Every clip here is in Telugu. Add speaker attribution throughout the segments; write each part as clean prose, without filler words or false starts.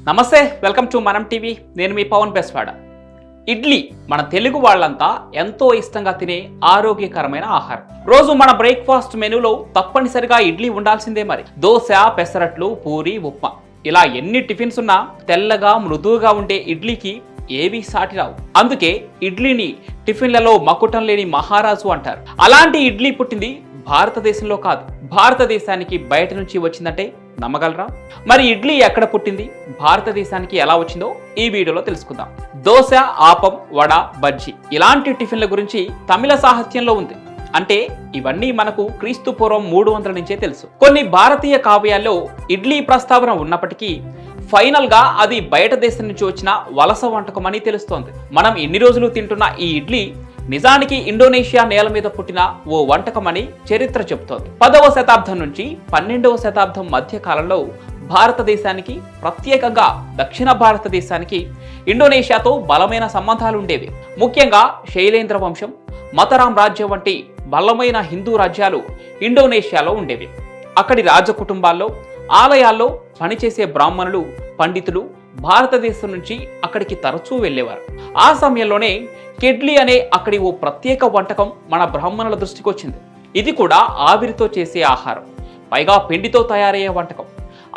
Speaker 1: నమస్తే, వెల్కమ్ టు మనం టీవీ. నేను మీ పవన్ బెస్వాడ. ఇడ్లీ మన తెలుగు వాళ్ళంతా ఎంతో ఇష్టంగా తినే ఆరోగ్యకరమైన ఆహారం. రోజు మన బ్రేక్ఫాస్ట్ మెనూలో తప్పనిసరిగా ఇడ్లీ ఉండాల్సిందే. మరి దోశ, పెసరట్లు, పూరి, ఉప్మా ఇలా ఎన్ని టిఫిన్స్ ఉన్నా తెల్లగా మృదువుగా ఉండే ఇడ్లీకి ఏవి సాటి రావు. అందుకే ఇడ్లీని టిఫిన్లలో మకుటం లేని మహారాజు అంటారు. అలాంటి ఇడ్లీ పుట్టింది భారతదేశంలో కాదు, భారతదేశానికి బయట నుంచి వచ్చిందంటే నమ్మగలరా? మరి ఇడ్లీ ఎక్కడ పుట్టింది, భారతదేశానికి ఎలా వచ్చిందో ఈ వీడియోలో తెలుసుకుందాం. దోశ, ఆపం, వడ, బజ్జీ ఇలాంటి టిఫిన్ల గురించి తమిళ సాహిత్యంలో ఉంది. అంటే ఇవన్నీ మనకు క్రీస్తు పూర్వం 300 నుంచే తెలుసు. కొన్ని భారతీయ కావ్యాల్లో ఇడ్లీ ప్రస్తావన ఉన్నప్పటికీ ఫైనల్ గా అది బయట దేశం నుంచి వచ్చిన వలస వంటకం అని తెలుస్తోంది. మనం ఎన్ని రోజులు తింటున్న ఈ ఇడ్లీ నిజానికి ఇండోనేషియా నేల మీద పుట్టిన ఓ వంటకం అని చరిత్ర చెబుతోంది. 10వ శతాబ్దం నుంచి 12వ శతాబ్దం మధ్య కాలంలో భారతదేశానికి, ప్రత్యేకంగా దక్షిణ భారతదేశానికి ఇండోనేషియాతో బలమైన సంబంధాలు ఉండేవి. ముఖ్యంగా శైలేంద్ర వంశం, మతరాం రాజ్యం వంటి బలమైన హిందూ రాజ్యాలు ఇండోనేషియాలో ఉండేవి. అక్కడి రాజకుటుంబాల్లో, ఆలయాల్లో పనిచేసే బ్రాహ్మణులు, పండితులు భారతదేశం నుంచి అక్కడికి తరచూ వెళ్ళేవారు. ఆ సమయంలోనే కెడ్లీ అనే అక్కడి ఓ ప్రత్యేక వంటకం మన బ్రాహ్మణుల దృష్టికి వచ్చింది. ఇది కూడా ఆవిరితో చేసే ఆహారం, పైగా పిండితో తయారయ్యే వంటకం.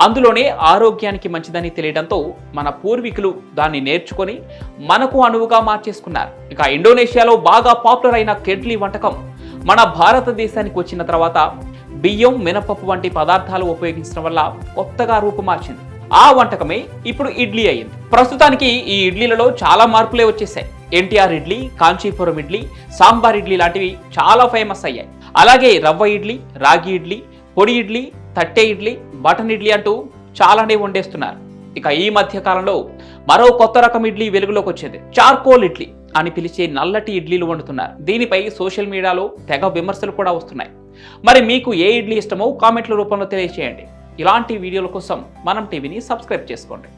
Speaker 1: అందులోనే ఆరోగ్యానికి మంచిదని తెలియడంతో మన పూర్వీకులు దాన్ని నేర్చుకొని మనకు అనువుగా మార్చేసుకున్నారు. ఇక ఇండోనేషియాలో బాగా పాపులర్ అయిన కెడ్లీ వంటకం మన భారతదేశానికి వచ్చిన తర్వాత బియ్యం, మినపప్పు వంటి పదార్థాలు ఉపయోగించడం వల్ల కొత్తగా రూపుమార్చింది. ఆ వంటకమే ఇప్పుడు ఇడ్లీ అయ్యింది. ప్రస్తుతానికి ఈ ఇడ్లీలలో చాలా మార్పులే వచ్చేసాయి. ఎన్టీఆర్ ఇడ్లీ, కాంచీపురం ఇడ్లీ, సాంబార్ ఇడ్లీ లాంటివి చాలా ఫేమస్ అయ్యాయి. అలాగే రవ్వ ఇడ్లీ, రాగి ఇడ్లీ, పొడి ఇడ్లీ, తట్టె ఇడ్లీ, బటన్ ఇడ్లీ అంటూ చాలానే వండేస్తున్నారు. ఇక ఈ మధ్య కాలంలో మరో కొత్త రకం ఇడ్లీ వెలుగులోకి వచ్చింది. చార్కోల్ ఇడ్లీ అని పిలిచే నల్లటి ఇడ్లీలు వండుతున్నారు. దీనిపై సోషల్ మీడియాలో తెగ విమర్శలు కూడా వస్తున్నాయి. మరి మీకు ఏ ఇడ్లీ ఇష్టమో కామెంట్ల రూపంలో తెలియజేయండి. ఇలాంటి వీడియోల కోసం మనం టీవీని సబ్స్క్రైబ్ చేసుకోండి.